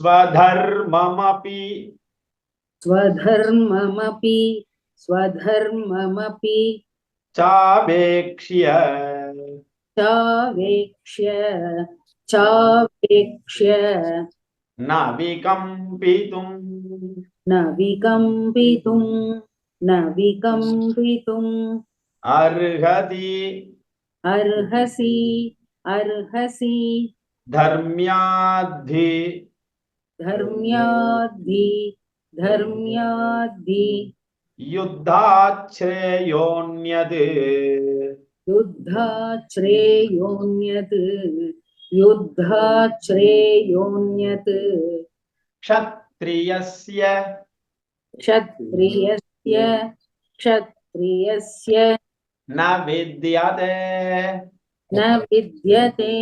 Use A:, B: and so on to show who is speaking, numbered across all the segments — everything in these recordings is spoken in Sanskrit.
A: स्वधर्ममपि
B: स्वधर्ममपि स्वधर्ममपि
A: चावेक्ष्य
B: चावेक्ष्य चावेक्ष्य
A: न विकम्पितुम्
B: न विकम्पितुं न विकम्पितुम्
A: अर्हति
B: अर्हसि अर्हसि
A: धर्म्याद्धि
B: धर्म्याद्धि धर्म्याद्धि
A: युद्धाच्छ्रेयोऽन्यद्
B: युद्धाश्रेयोऽन्यत् युद्धाश्रेयोऽन्यत्
A: क्षत्रियस्य
B: क्षत्रियस्य क्षत्रियस्य
A: न विद्यते
B: न विद्यते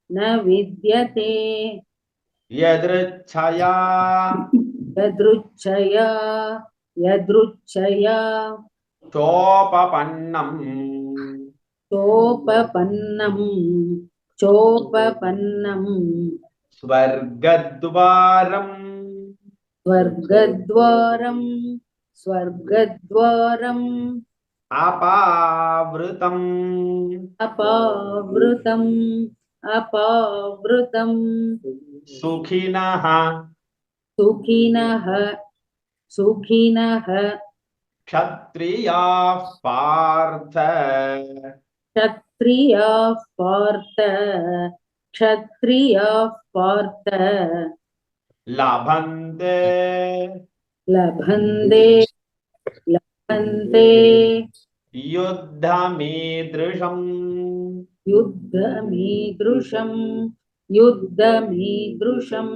B: न विद्यते
A: यदृच्छया
B: यदृच्छया यदृच्छया
A: चोपपन्नम्
B: चोपपन्नम् चोपपन्नम्
A: स्वर्गद्वारम्
B: स्वर्गद्वारम् स्वर्गद्वारम्
A: अपावृतम्
B: अपावृतम् अपावृतम्
A: सुखिनः
B: सुखिनः सुखिनः
A: क्षत्रियाः पार्थ
B: क्षत्रियाः पार्थ क्षत्रियाः पार्थ
A: लभन्ते
B: लभन्ते लभन्ते
A: युद्धमीदृशम्
B: युद्धमीदृशम् युद्धमीदृशम्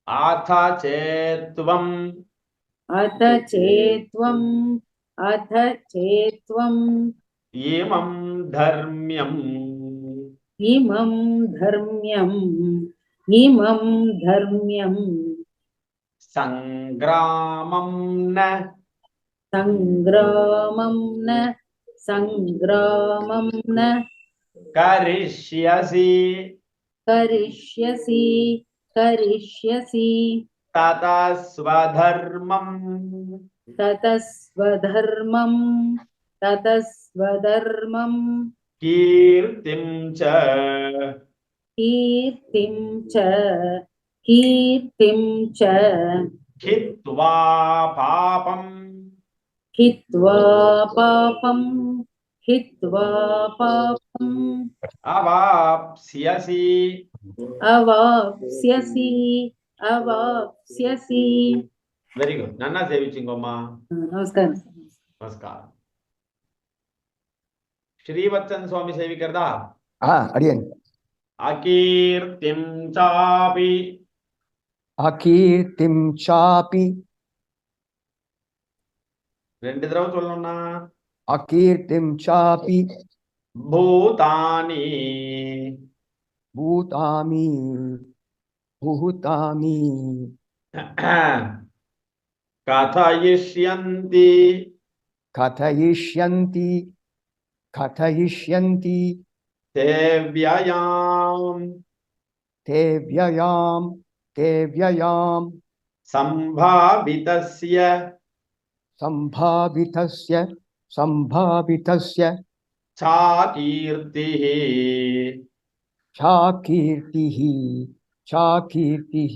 A: अथ चेत्त्वम्
B: अथ चेत्त्वम् अथ चेत्त्वम्
A: इमं धर्म्यम्
B: इमं धर्म्यम् इमं धर्म्यम्
A: सङ्ग्रामं न
B: सङ्ग्रामं न सङ्ग्रामं न
A: करिष्यसि
B: करिष्यसि करिष्यसि
A: ततः स्वधर्मम्
B: ततः स्वधर्मं ततः स्वधर्मं
A: कीर्तिं च
B: कीर्तिं च कीर्तिं च
A: हित्वा पापम्
B: हित्वा पापं हित्वा पापम्
A: अवाप्स्यसि
B: अवाप्स्यसि अवाप्स्यसि
A: वेरी गुड नन्ना सेविचिंगोम्मा
B: नमस्कार
A: नमस्कार श्रीवत्सन स्वामी सेविकर्दा
C: अडियन
A: अकीर्तिं चापि
C: अकीर्तिं चापि
A: ரெண்டு தடவை சொல்லணும்னா
C: अकीर्तिं चापि
A: भूतानि
C: भूतानि भूतानि
A: कथयिष्यन्ति
C: कथयिष्यन्ति कथयिष्यन्ति
A: ते व्ययाम्
C: ते व्ययां
A: सम्भावितस्य
C: संभावितस्य
A: चाकीर्तिः
C: चाकीर्तिः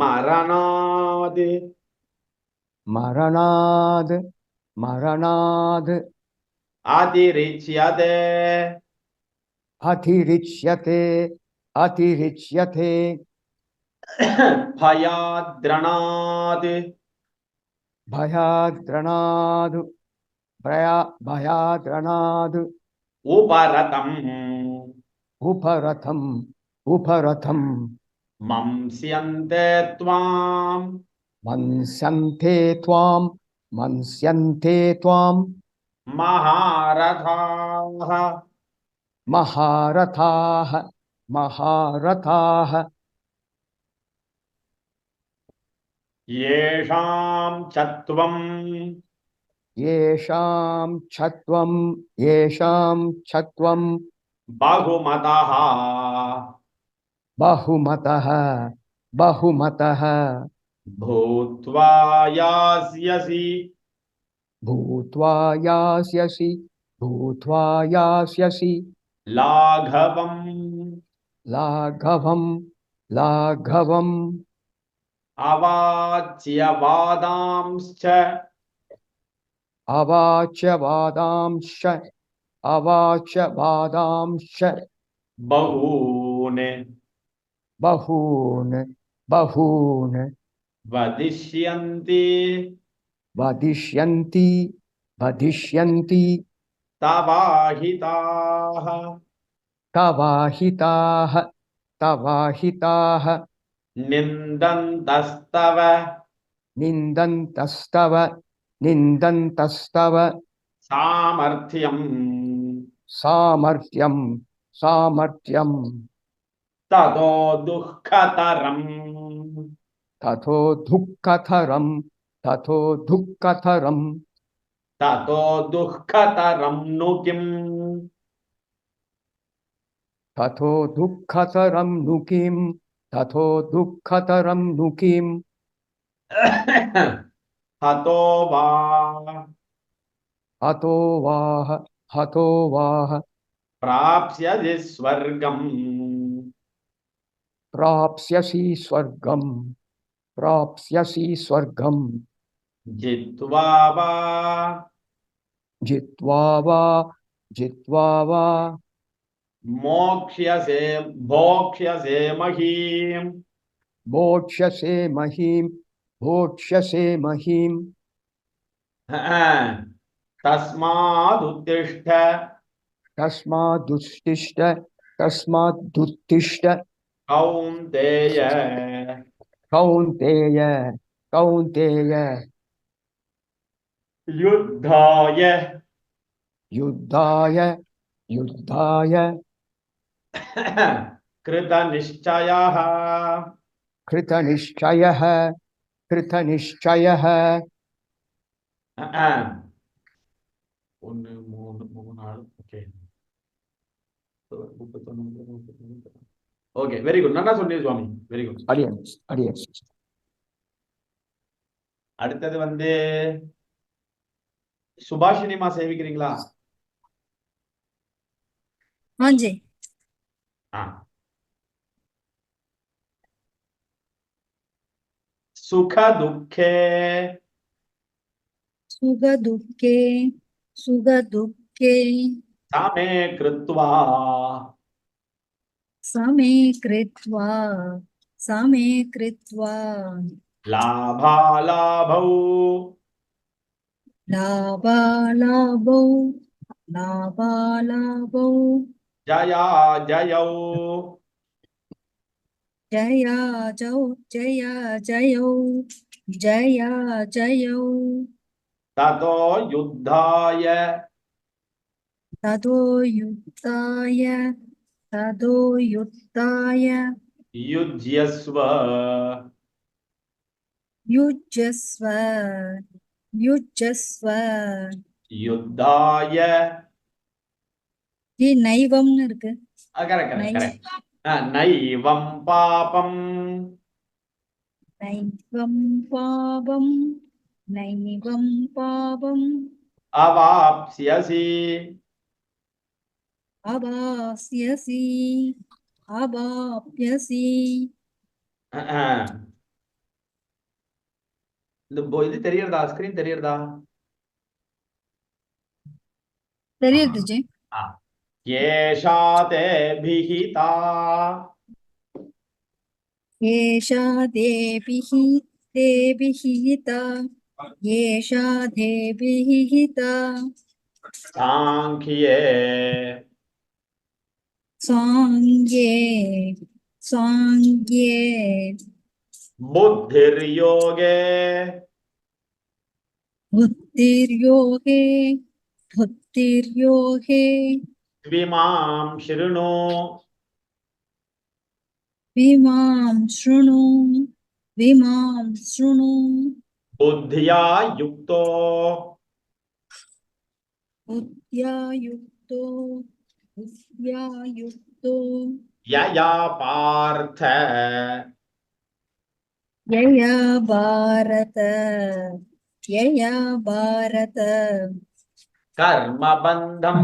A: मरणाद्
C: मरणाद्
A: अतिरिच्यते
C: अतिरिच्यते
A: भयाद्रणाद्
C: भयाद्रणाद् उपरथम्
A: मंस्यन्ते त्वाम्
C: मंस्यन्ते त्वाम् महारथाः
A: येषां छत्वम् बहुमतः
C: बहुमतः
A: भूत्वा यास्यसि
C: भूत्वा यास्यसि भूत्वा यास्यसि
A: लाघवम्
C: लाघवं लाघवम्
A: अवाच्यवादांश्च
C: अवाच्यवादांश्च अवाच्यवादांश्च
A: बहून्
C: बहून् बहून्
A: वदिष्यन्ति
C: वदिष्यन्ति वदिष्यन्ति
A: तवाहिताः
C: तवाहिताः तवाहिताः
A: निन्दन्तस्तव
C: निन्दन्तस्तव निन्दन्तस्तव
A: सामर्थ्यम्
C: सामर्थ्यं सामर्थ्यं
A: ततो दुःखतरम्
C: तथो दुःखतरं तथो दुःखतरं
A: ततो दुःखतरं नु किम्
C: तथो दुःखतरं नु किं तथो दुःखतरं नु किं
A: हतो वा
C: हतो वाह हतो वाह
A: प्राप्स्यसि स्वर्गम्
C: प्राप्स्यसि स्वर्गं प्राप्स्यसि स्वर्गं
A: जित्वा वा
C: जित्वा वा जित्वा वा
A: मोक्ष्यसे भोक्ष्यसे महीम्
C: मोक्ष्यसे महीं भोक्ष्यसे महीं
A: तस्मादुत्तिष्ठ
C: तस्मादुत्तिष्ठ तस्मादुत्तिष्ठ
A: कौन्तेय
C: कौन्तेय कौन्तेय
A: युद्धाय
C: युद्धाय युद्धाय
A: कृतनिश्चयः
C: कृतनिश्चयः कृतनिश्चयः
A: ஒன்று மூணு மூணு நாலு ஓகே ஓகே வெரி குட் நல்லா சொன்னீங்க சுவாமி வெரி குட்
C: audience audience
A: அடுத்தது வந்து சுபாஷினிமா சேவிக்கிறீங்களா
D: हाँ जी
A: सुख दुखे
D: सुख दुःखे
A: समे कृत्वा
D: समे कृत्वा
A: लाभालाभौ
D: लाभालाभौ
A: जया जयौ
D: जया जयौ
A: ततो युद्धाय
D: ततो युद्धाय
A: युज्यस्व
D: युज्यस्व
A: युद्धाय
D: ये नैवம்னு இருக்கு
A: करेक्ट करेक्ट नैवं पापं
D: नैवं पापं
A: अवाप्स्यसि
D: अवाप्स्यसि
A: இது தெரியறதா ஸ்கிரீன் தெரியறதா
D: தெரியுது ஜி
A: येषा ते विहिता
D: येषा देभिः हिता
A: सांख्ये
D: सांख्ये
A: बुद्धिर्योगे
D: बुद्धिर्योगे
A: विमां शृणु
D: विमां शृणु
A: बुद्धिया युक्तो यया पार्थ
D: यया भारत यया भारत
A: कर्मबन्धं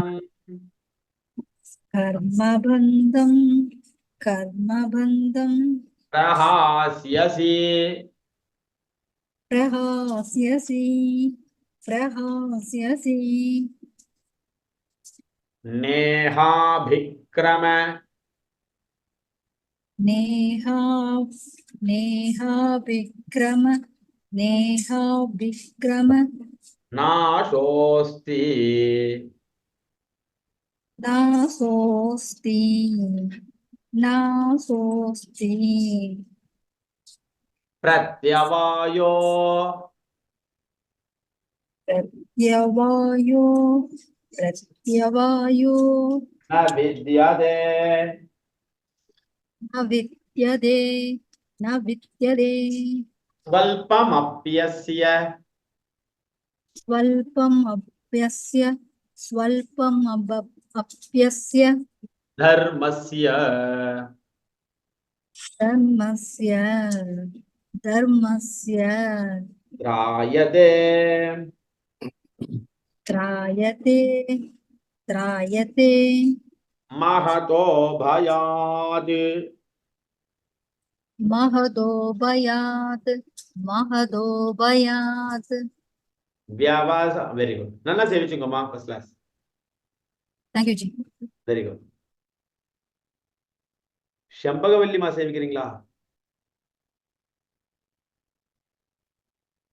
D: कर्मबन्धं कर्मबन्धं
A: प्रहास्यसि
D: प्रहास्यसि प्रहास्यसि
A: नेहाभिक्रम
D: नेहा नेहाभिक्रम नेहाभिक्रम
A: नाशोऽस्ति
D: नासोऽस्ति नासोऽस्ति
A: प्रत्यवायो
D: प्रत्यवायो प्रत्यवायो
A: न विद्यते
D: न विद्यते न विद्यते
A: स्वल्पमप्यस्य
D: स्वल्पमप्यस्य
A: धर्मस्य
D: धर्मस्य धर्मस्य
A: त्रायते
D: त्रायते त्रायते
A: महतो भयात्
D: महदो भयात् महदो भयात्
A: व्यवस वेरी गुड नन्ना सेविचुंगम्मा first class
D: thank you ji
A: very good செம்பகவல்லிமா சேவிக்கிறீங்களா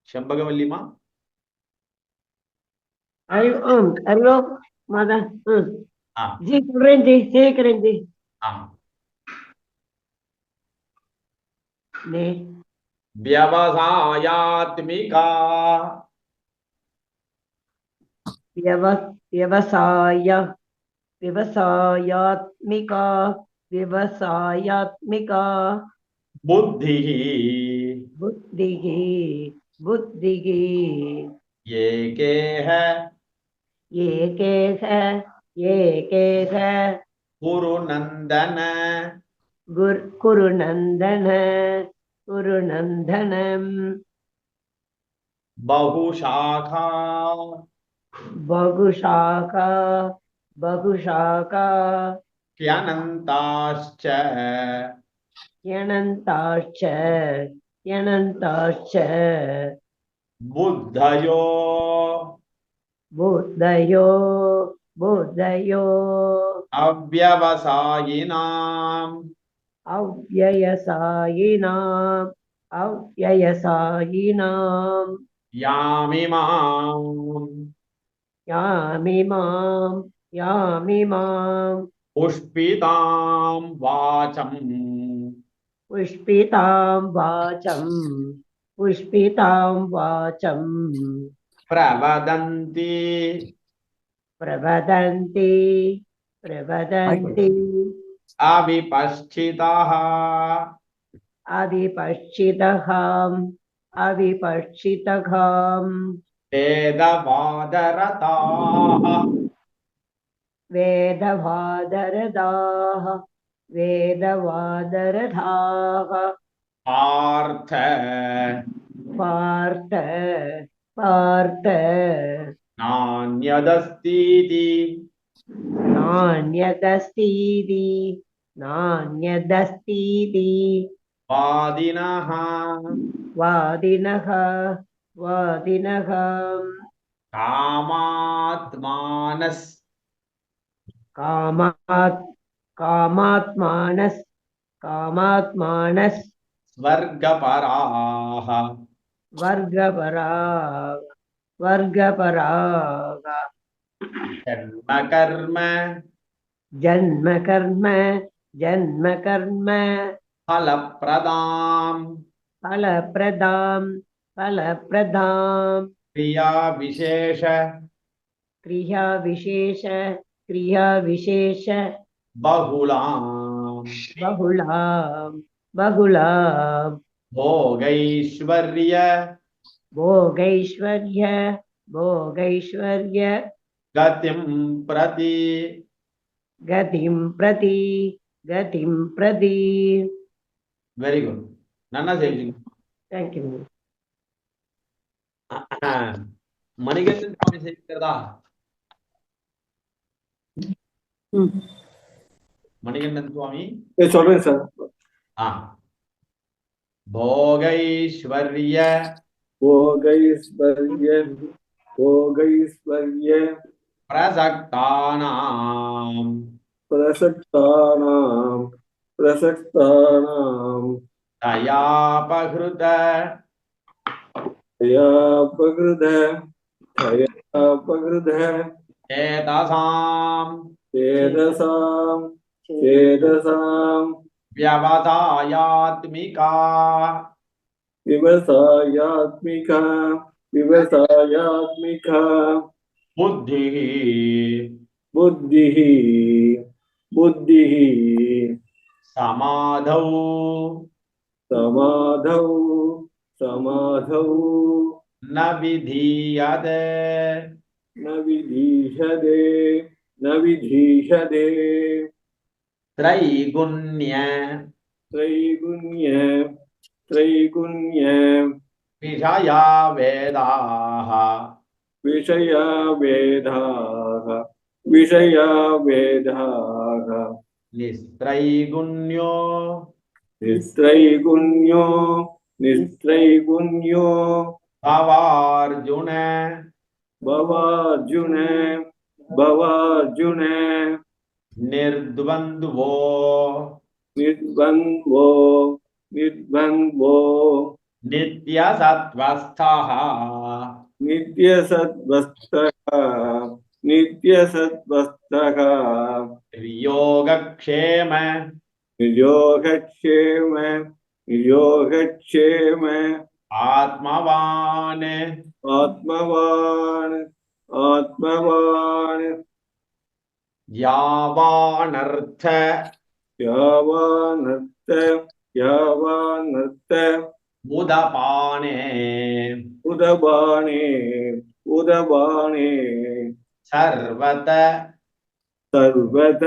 A: செம்பகவல்லிமா
E: हेलो माता
A: हाँ
E: जी करें जी से करें जी
A: हाँ
E: ने
A: व्यवसायात्मिका
E: व्यवसाय व्यवसायात्मिका व्यवसायात्मिका
A: बुद्धिः
E: बुद्धिः बुद्धिः
A: एकेह
E: एकेह एकेह
A: कुरुनन्दन
E: कुरुनन्दन कुरुनन्दनम्
A: बहुशाखा
E: बहुशाखा बहुशाखा
A: ह्यनन्ताश्च
E: यणन्ताश्च यणन्ताश्च
A: बुद्धयो
E: बुद्धयो बुद्धयो
A: अव्यवसायिनाम्
E: अव्ययसायिनाम् अव्ययसायिनाम्
A: यामिमाम्
E: यामिमाम्
A: पुष्पितां वाचम्
E: पुष्पितां वाचम्
A: प्रवदन्ति
E: प्रवदन्ति प्रवदन्ति
A: अविपश्चितः
E: अविपश्चितः
A: वेदवादरताः
E: वेदवादरदाः
A: पार्थ
E: पार्थ पार्थ
A: नान्यदस्तीति
E: नान्यदस्तीति
A: वादिनः
E: वादिनः
A: कामात्मानस्
E: कामात्मानस्
A: स्वर्गपराः
E: वर्गपराग
A: जन्मकर्म
E: जन्म कर्म
A: फलप्रदाम्
E: फलप्रदाम् क्रियाविशेष
A: बहुलाम्
E: बहुलाम् भोगैश्वर्य
A: गतिं प्रति
E: गतिं प्रति
A: वेरी गुड नन्ना सेविंग
E: தேங்க்யூ.
A: மணிகண்டன் சுவாமி சேவிக்கிறதா?
B: ம்.
A: மணிகண்டன் சுவாமி
F: சொல்றேன் சார்.
A: भोगैश्वर्य
F: भोगैश्वर्य भोगैश्वर्य
A: प्रसक्तानां
F: प्रसक्तानां प्रसक्तानां
A: दयापहृत
F: दयापहृत
A: चेतसां
F: चेतसां चेतसां
A: व्यवसायात्मिका
F: व्यवसायात्मिका व्यवसायात्मिका
A: बुद्धिः
F: बुद्धिः बुद्धिः
A: समाधौ
F: समाधौ समाधौ
A: न विधीयते
F: न विधीयते न विधीयते
A: त्रैगुण्य
F: त्रैगुण्य त्रैगुण्य
A: विषया वेदाः
F: विषया वेदाः विषया वेदाः
A: निस्त्रैगुण्यो
F: निस्त्रैगुण्यो निस्त्रैगुण्यो
A: भवार्जुन
F: भवार्जुन भवार्जुन
A: निर्द्वन्द्वो
F: निर्द्वन्द्वो निर्द्वन्द्वो
A: नित्यसत्त्वस्थः
F: नित्यसत्त्वस्थः नित्यसत्त्वस्थः
A: योगक्षेम
F: निर्योगक्षेम निर्योगक्षेम
A: आत्मवान्
F: आत्मवान् आत्मवान्
A: यावानर्थ
F: यावानर्थ यावानर्थ
A: उदपाने
F: उदबाणे उदबाणे
A: सर्वत
F: सर्वद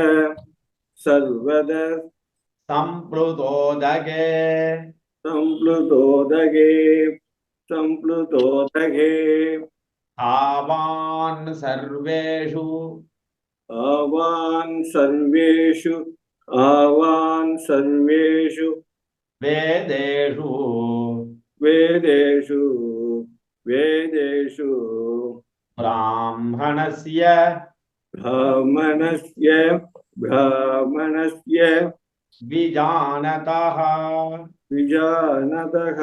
F: सर्वद
A: सम्प्लुतोदके
F: संप्लुतोदगे संप्लुतोदगे
A: आवान् सर्वेषु
F: आवान् सर्वेषु आवान् सर्वेषु
A: वेदेषु
F: वेदेषु वेदेषु
A: ब्राह्मणस्य
F: ब्राह्मणस्य ब्राह्मणस्य
A: विजानतः
F: विजानतः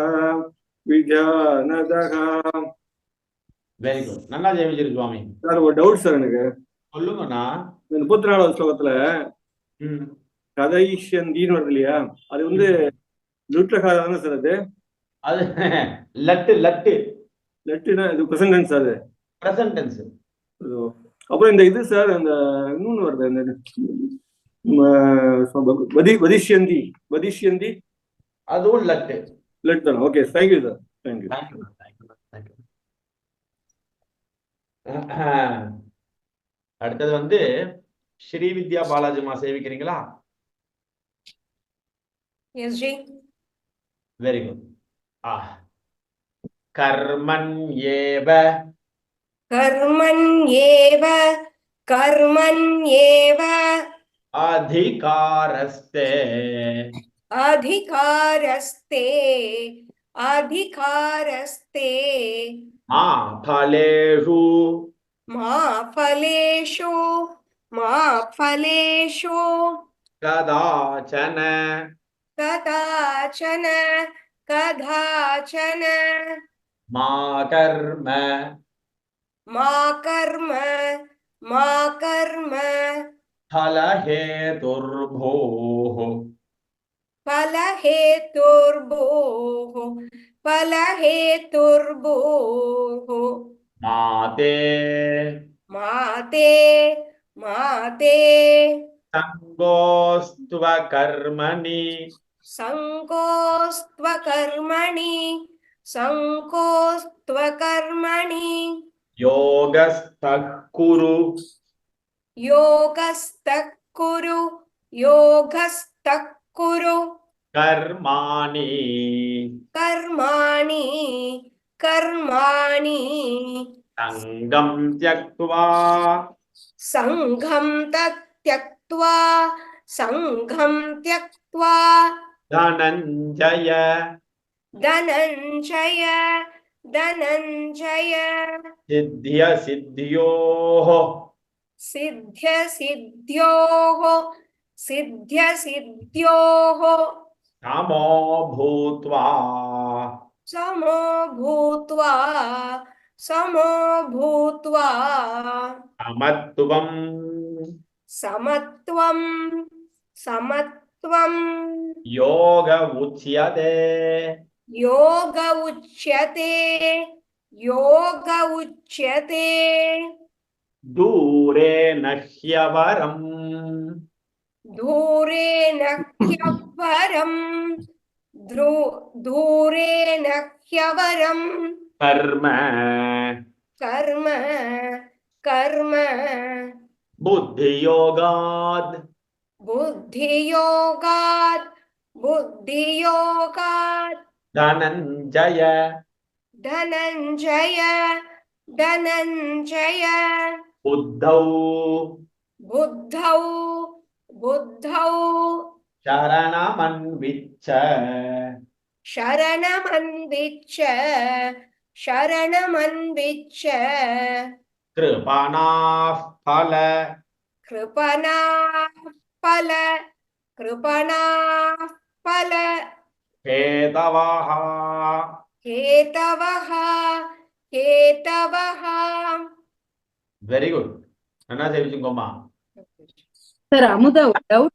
F: विजानतः
A: வெரி குட். நல்லா ஜெயிச்சிரு சுவாமி.
F: சார் ஒரு டவுட் சார் எனக்கு.
A: சொல்லுங்கண்ணா.
F: இந்த 34வது ஸ்லோகத்துல
A: ம்
F: கதைஷந்தின்னு வருது இல்லையா, அது வந்து லுட்லகார தானே சார்? அது
A: லட்டு லட்டு
F: லட்டுனா இது present tense sir,
A: present tense.
F: அப்புறம் இந்த இது சார் அந்த இன்னொன்னு வருது அந்த வதிஷ்யந்தி வதிஷ்யந்தி
A: அதுவும் லட்டு
F: லட்டு தானே? Okay, thank you sir, thank you.
A: அடுத்தது வந்து ஸ்ரீவித்யா பாலாஜிமா சேவிக்கிறீங்களா?
G: எஸ் ஜி.
A: Very good. கர்மண்யேவ
G: கர்மண்யேவ கர்மண்யேவ
A: அதிகாரஸ்தே
G: அதிகாரஸ்தே அதிகாரஸ்தே
A: மா ஃபலேஷு
G: மா ஃபலேஷு மா ஃபலேஷு
A: கதாச்சன
G: கதாச்சன கதாச்சன
A: மா கர்ம
G: மா கர்ம மா கர்ம
A: ஃபலஹேதுர்பூः
G: फलहेतुर्भूः फलहेतुर्भूः
A: माते
G: माते माते
A: संगोस्त्वकर्मणि
G: संकोस्त्वकर्मणि संकोस्त्वकर्मणि
A: योगस्थः कुरु
G: योगस्तः कुरु योगस्तः कुरु
A: कर्माणि
G: कर्माणि कर्माणि
A: संगं त्यक्त्वा
G: संघं त्यक्त्वा संघं त्यक्त्वा
A: धनञ्जय
G: धनञ्जय धनञ्जय
A: सिद्ध्यसिद्ध्योः
G: सिद्ध्यसिद्ध्योः सिद्ध्यसिद्ध्योः
A: समो भूत्वा
G: समो भूत्वा समो भूत्वा
A: समत्वं
G: समत्वं समत्वं
A: योग उच्यते
G: योग उच्यते योग उच्यते
A: दूरेण ह्यवरम्
G: दूरेण ह्यवरम् दूरेण ह्यवरम्
A: कर्म
G: कर्म कर्म
A: बुद्धियोगात्
G: बुद्धियोगात् बुद्धियोगात्
A: धनञ्जय
G: धनञ्जय धनञ्जय
A: बुद्धौ
G: बुद्धौ बुद्धौ
A: शरणमन्विच्छ
G: शरणमन्विच्छ शरणमन्विच्छ
A: कृपणाः फल
G: कृपणाः फल कृपणाः फल
A: हेतवः
G: हेतवः हेतवः
A: வெரி குட் நல்லா தெரிவிச்சுங்கோமா
B: சார் அமுதா ஒரு டவுட்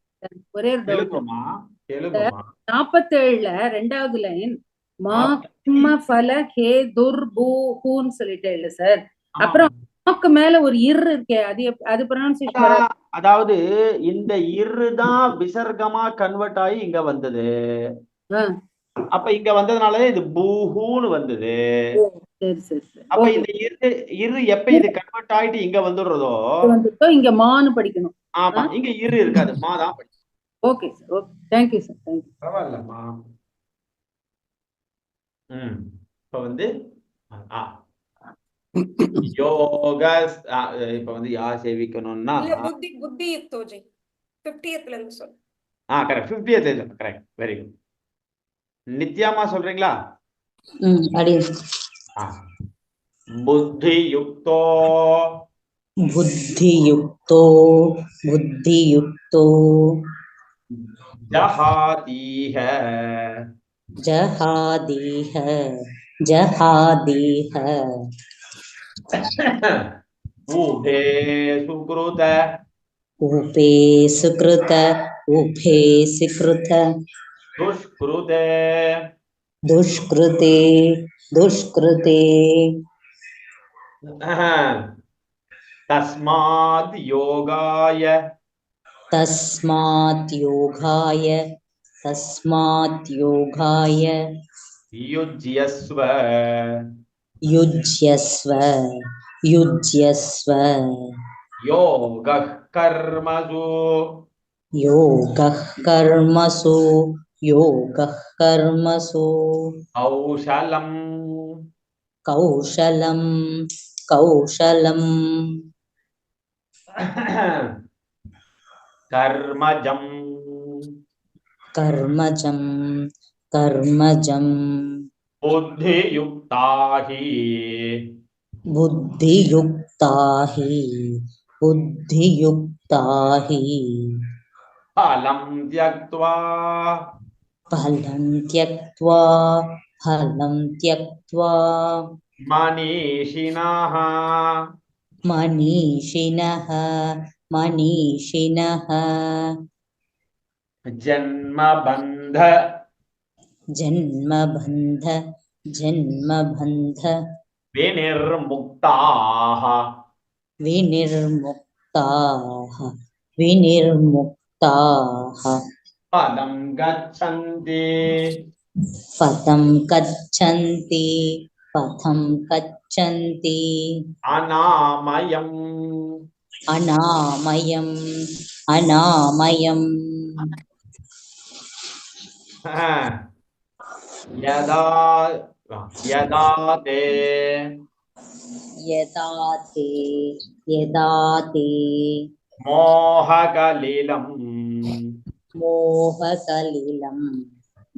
B: ஒரே ஒரு டவுட்
A: தெலுங்குமா தெலுங்குமா
B: 47ல 2வது லைன் மா கர்ம ஃபல ஹே துர்பூஹுன்னு சொல்லிட்டே இல்ல சார் அப்புறம் மாக்கு மேல ஒரு இர் இருக்கே அது ப்ரொனன்சியேஷன் வர
A: அதாவது இந்த இரு தான் விசர்க்கமா கன்வெர்ட் ஆகி இங்க வந்தது அப்ப இங்க வந்ததுனால இது பூஹூன்னு வந்தது
B: சரி சரி சரி
A: அப்ப இந்த இரு எப்ப இது கன்வெர்ட் ஆயிட்டு இங்க வந்துடுறதோ
B: வந்துட்டோ இங்க மான்னு படிக்கணும்
A: ஆமா இங்க இரு இருக்காது மா தான் படிக்கணும்
B: okay sir okay thank you sir thank you
A: பரவாயில்லம்மா இப்ப வந்து யோக இப்ப வந்து யார் சேவிக்கணும்னா
G: இல்ல புத்தி புத்தி யுக்தோ ஜி 50th இருந்து சொல்
A: correct 50th correct very good நித்யாமா சொல்றீங்களா
H: அடியே
A: बुद्धियुक्तो
H: बुद्धियुक्तो बुद्धियुक्तो
A: जहातीह
H: जहादीह जहादीह
A: उभे सुकृत
H: उभे सुकृत उभे सुकृत
A: दुष्कृते
H: दुष्कृते दुष्कृते
A: तस्माद् योगाय
H: तस्मात् योगाय तस्मात् योगाय
A: युज्यस्व
H: युज्यस्व युज्यस्व
A: योगः कर्मसु
H: योगः कर्मसु योगः कर्मसु
A: कौशलम्
H: कौशलं कौशलम्
A: कर्मजम्
H: कर्मजं कर्मजं
A: बुद्धियुक्ता हि
H: बुद्धियुक्ता हि बुद्धियुक्ता हि
A: फलं त्यक्त्वा
H: फलं त्यक्त्वा फलं त्यक्त्वा
A: मनीषिणः
H: मनीषिणः मनीषिणः
A: जन्मबन्ध
H: जन्मबन्ध जन्मबन्ध
A: विनिर्मुक्ताः
H: विनिर्मुक्ताः विनिर्मुक्ताः
A: पदं गच्छन्ति
H: पथं गच्छन्ति पथं गच्छन्ति
A: अनामयम्
H: अनामयम् अनामयम्
A: यदा यदा ते
H: यदा ते
A: मोहकलिलं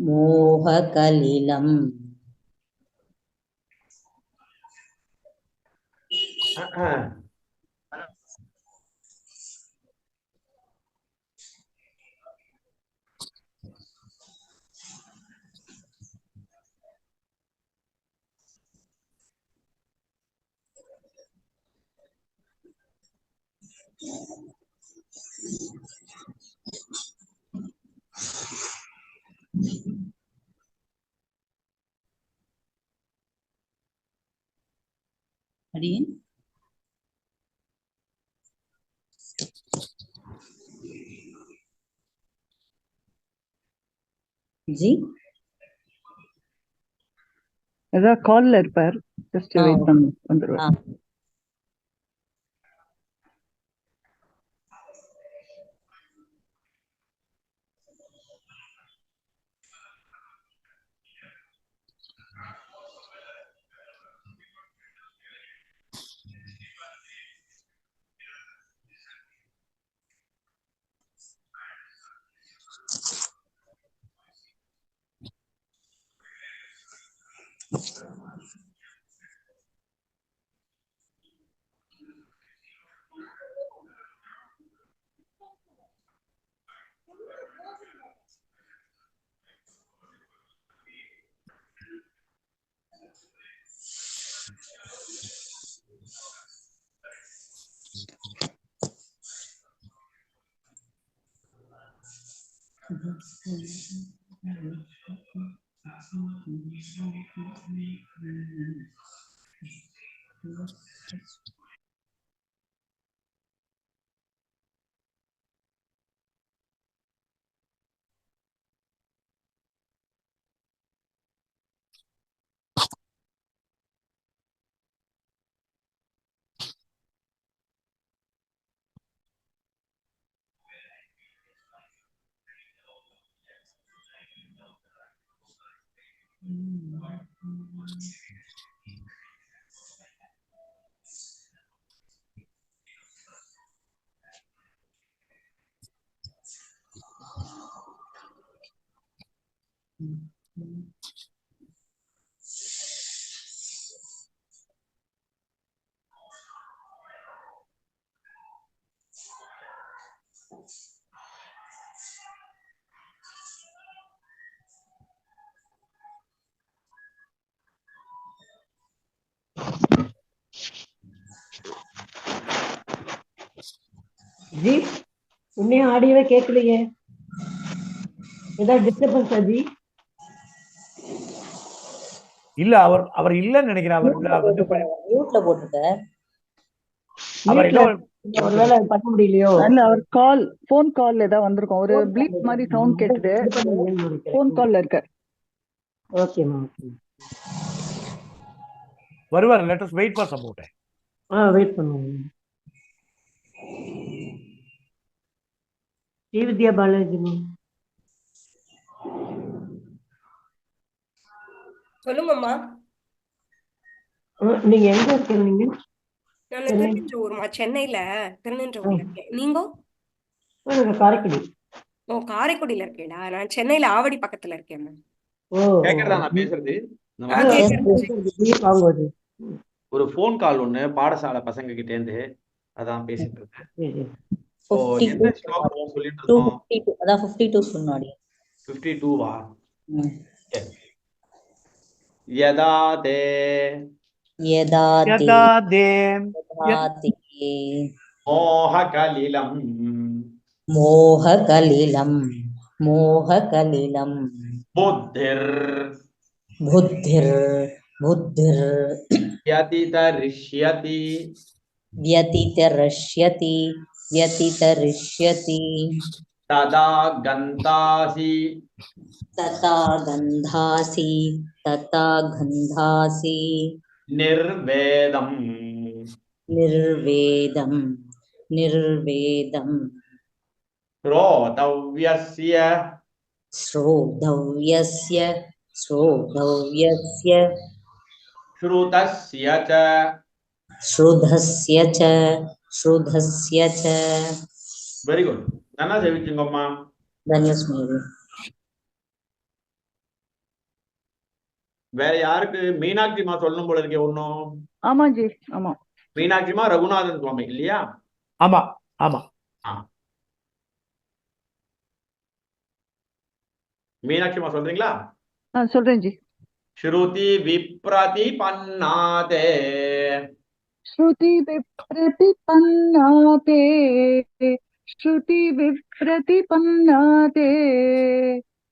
H: मोहकलिलं अड़ियन जी
I: அதான் கால்ல இருப்பார். ஜஸ்ட் வெயிட் பண்ணு வந்துருவார்.
E: ஜி இன்னும் ஆடியோவே கேட்கலையே, ஏதாவது டிஸ்டர்பன்ஸா ஜி?
J: இல்ல அவர் இல்லன்னு நினைக்கிறேன். அவர் வந்து
H: மியூட்ல போட்டுருக்க.
J: அவர் ஏதோ
E: ஒருவேளை பண்ண முடியலையோ?
I: இல்ல அவர் போன் கால் ஏதாவது வந்திருக்கும். ஒரு ப்ளீப் மாதிரி சவுண்ட் கேட்டுட்டு போன் கால்ல இருக்க.
E: Okay ma'am.
J: வருவார். Let us wait for some more time.
E: Wait பண்ணுவோம். ஸ்ரீ வித்யா பாலாஜி மேம்.
G: சொல்லுங்கம்மா.
E: நீங்க எங்க இருக்கீங்க? நீங்க
G: நான் திருநின்றவூர்மா, சென்னையில திருநின்றவூர்ல இருக்கேன். நீங்க?
E: காரைக்குடி.
G: ஓ, காரைக்குடியில இருக்கேடா. நான் சென்னையில ஆவடி பக்கத்துல இருக்கேன் மேம்.
A: கேக்குறதா நான் பேசுறது? ஒரு போன் கால் ஒண்ணு பாடசாலை பசங்க கிட்ட இருந்து, அதான் பேசிட்டு இருக்கேன். என்ன ஸ்லோகம் சொல்லிட்டு இருக்கோம்?
H: 52 சொன்னாடி.
A: 52வா? யதா தே மோஹகலிலம் புத்திர்
H: व्यतितरिष्यति
A: तदा गन्तासि निर्वेदम् रोतव्यस्य
H: श्रोतव्यस्य श्रोतव्यस्य
A: श्रुतस्य च
H: श्रुधस्य च श्रुधस्य च
A: வெரி குட் நல்லா ஜெயிச்சுங்கம்மா
H: धन्यस्मि
A: வேற யாருக்கு மீனாட்சிமா சொல்லணும் போல இருக்கே ஒன்னும்
I: ஆமா ஜி ஆமா
A: மீனாட்சிமா ரகுநாதன் சுவாமி இல்லையா
J: ஆமா ஆமா
A: மீனாட்சிமா சொல்றீங்களா
I: சொல்றேன் ஜி
A: ஸ்ருதி விப்ரதிபன்னாதே
I: श्रुति विप्रतिपन्नाते श्रुति विप्रतिपन्नाते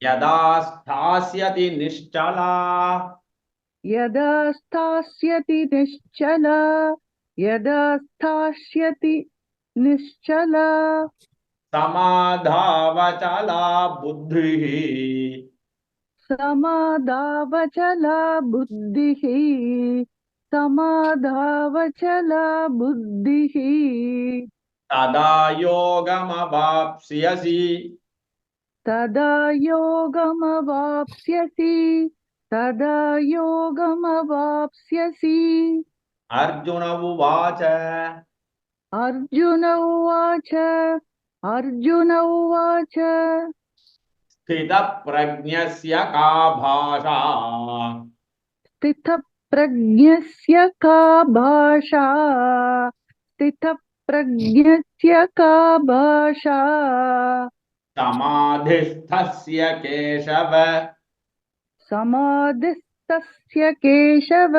A: यदा स्थास्यति निश्चला
I: यदा स्थास्यति निश्चला यदा स्थास्यति निश्चला
A: समाधावचला बुद्धिः
I: समाधावचला बुद्धिः समाधावचला बुद्धिः
A: तदा योगमवाप्स्यसि
I: तदा योगमवाप्स्यसि तदा योगमवाप्स्यसि
A: अर्जुन उवाच
I: अर्जुन उवाच अर्जुन उवाच
A: स्थितप्रज्ञस्य का भाषा
I: स्थितप्रज्ञस्य का भाषा स्थितप्रज्ञस्य का भाषा
A: समाधिस्थस्य केशव
I: समाधिस्तस्य केशव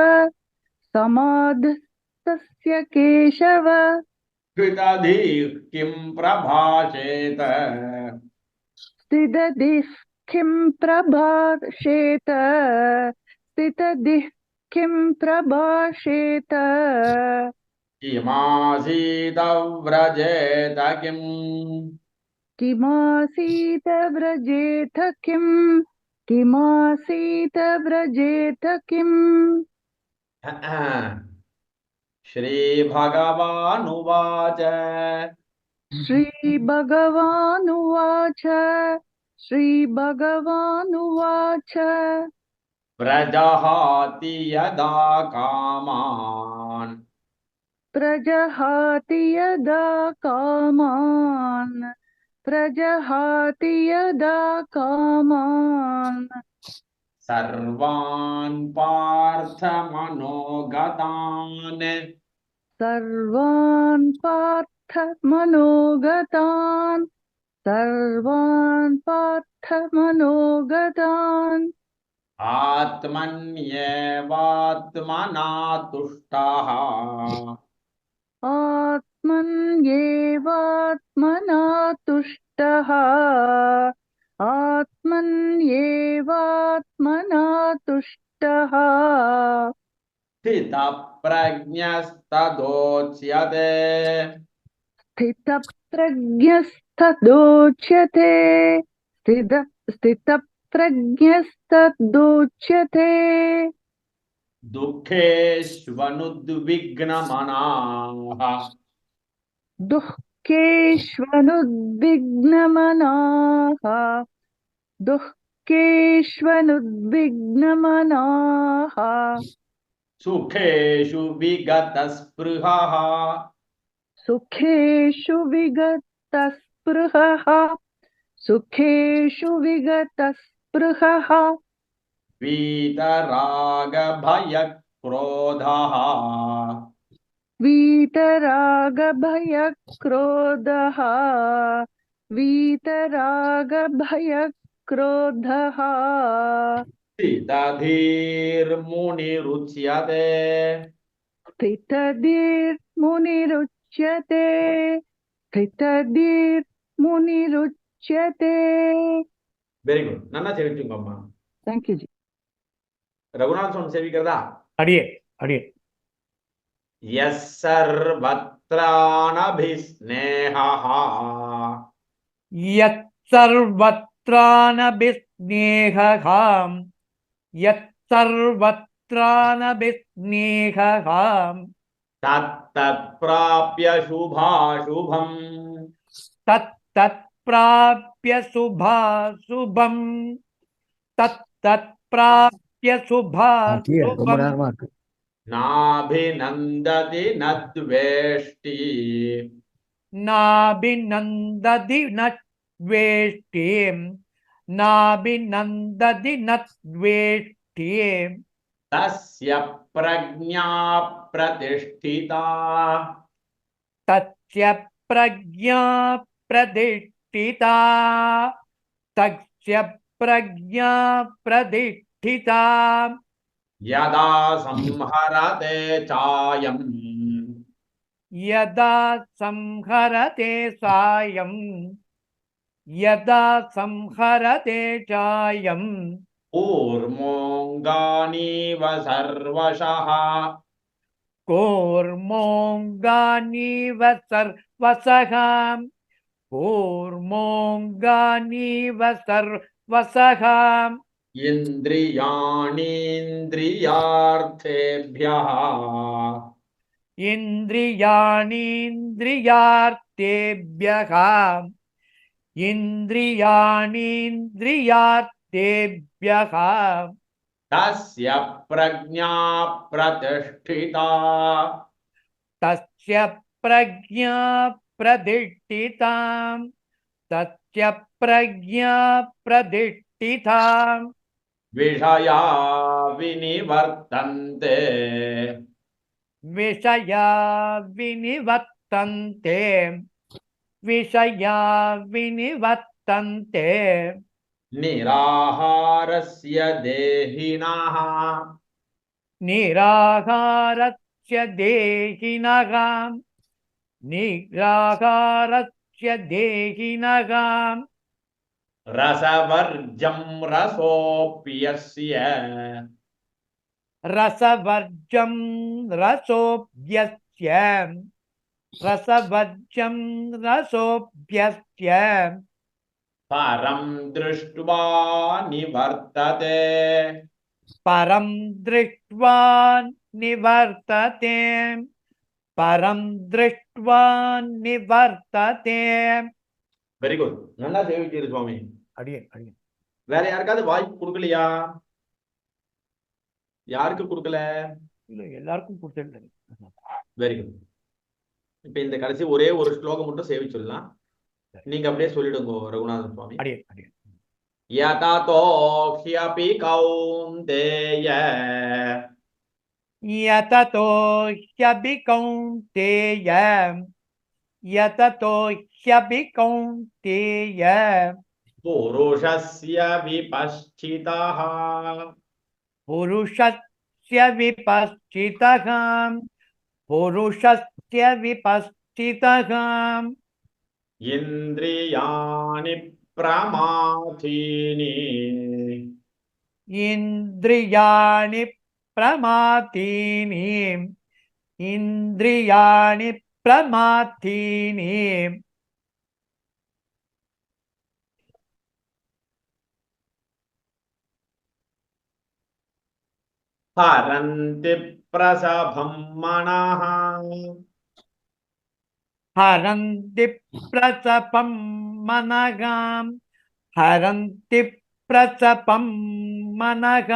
I: समाधिस्तस्य केशव
A: कृतधिः किं प्रभाषेत
I: स्थितधिः किं प्रभाषेत स्थितधिः किं प्रभाषेत
A: किमासीत व्रजेत किम्
I: किमासीत व्रजेत किम् किमासीत व्रजेत किम्
A: श्रीभगवानुवाच
I: श्रीभगवानुवाच श्रीभगवानुवाच
A: प्रजहाति यदा कामान्
I: प्रजहाति यदा कामान् प्रजहाति यदा कामान्
A: सर्वान् पार्थमनोगतान्
I: सर्वान् पार्थमनोगतान् सर्वान् पार्थमनोगतान्
A: आत्मन्येवात्मना तुष्टः
I: आत्मन्येवात्मना तुष्टः आत्मन्येवात्मना तुष्टः
A: स्थितप्रज्ञस्तदोच्यते
I: स्थितप्रज्ञस्तदोच्यते स्थितप्रज्ञस्तदोच्यते
A: दुःखेष्वनुद्विग्नमनाः
I: दुःखेष्वनुद्विग्नमनाः दुःखेष्वनुद्विग्नमनाः
A: सुखेषु विगतस्पृहः
I: सुखेषु विगतस्पृहः सुखेषु विगतस्पृहः
A: वीतरागभयक्रोधः
I: वीतरागभयक्रोधः वीतरागभयक्रोधः
A: स्थितधीर्मुनिरुच्यते
I: स्थितधीर्मुनिरुच्यते स्थितधीर्मुनिरुच्यते
A: வெரி குட் நல்லா சேவிச்சுங்கம்மா
I: Thank you जी
A: ரகுநாத் சுவாமி சேவிக்கிறதா
J: அடியே அடியே
A: यः सर्वत्रानभिस्नेहः
J: यत्सर्वत्रानभिस्नेहः यत्सर्वत्रानभिस्नेहः
A: तत्तत्प्राप्य शुभाशुभम्
J: तत्तत् प्राप्य शुभाशुभम् तत् प्राप्य
C: ரொம்ப
J: शुभाशुभम्
C: நேரமா இருக்கு.
A: नाभिनन्दति न द्वेष्टि
J: नाभिनन्दति न द्वेष्टि नाभिनन्दति न द्वेष्टि
A: तस्य प्रज्ञा प्रतिष्ठिता
J: तस्य प्रज्ञा प्रतिष्ठिता तस्य प्रज्ञा प्रतिष्ठिता
A: यदा संहरते चायम्
J: यदा संहरते सायं यदा संहरते चायं
A: कूर्मोऽङ्गानीव सर्वशः
J: कूर्मोऽङ्गानीव सर्वशः कूर्मोऽङ्गानीव सर्वशः
A: इन्द्रियाणीन्द्रियार्थेभ्यः
J: इन्द्रियाणीन्द्रियार्थेभ्यः इन्द्रियाणीन्द्रियार्थेभ्यः
A: तस्य प्रज्ञा प्रतिष्ठिता
J: तस्य प्रज्ञा प्रतिष्ठिता तस्य प्रज्ञा प्रतिष्ठिता
A: विषया विनिवर्तन्ते
J: विषया विनिवर्तन्ते विषया विनिवर्तन्ते
A: निराहारस्य देहिनः
J: निराहारस्य देहिनः निराहारस्य देहिनः
A: रसवर्जं रसोऽप्यस्य
J: रसवर्जं रसोऽप्यस्य रसवर्जं रसोऽप्यस्य
A: परं दृष्ट्वा निवर्तते
J: परं दृष्ट्वा निवर्तते परं दृष्ट्वा निवर्तते
A: வெரி குட் நல்லா சேவிச்சீரு சுவாமி
J: அடியேன் அடியேன்
A: வேற யாருக்காவது வாய்ப்பு கொடுக்கலையா யாருக்கு கொடுக்கல
J: இல்ல எல்லாருக்கும் கொடுத்துட்டேன்
A: வெரி குட் இப்ப இந்த கடைசி ஒரே ஒரு ஸ்லோகம் மட்டும் சேவிச்சிடலாம் நீங்க அப்படியே சொல்லிடுங்க ரகுநாதன் சுவாமி
J: அடியேன் அடியேன்
A: யததோ ஹ்யபி கௌந்தேய
J: यततो ह्यपि कौन्तेय यततो ह्यपि कौन्तेय
A: पुरुषस्य विपश्चितः
J: पुरुषस्य विपश्चितः पुरुषस्य विपश्चितः
A: इन्द्रियाणि प्रमाथीनि
J: इन्द्रियाणि प्रमाथीनि इन्द्रियाणि प्रमाथीनि
A: हरन्ति प्रसभं मनः
J: हरन्ति प्रसपं मनः हरन्ति प्रसपं मनः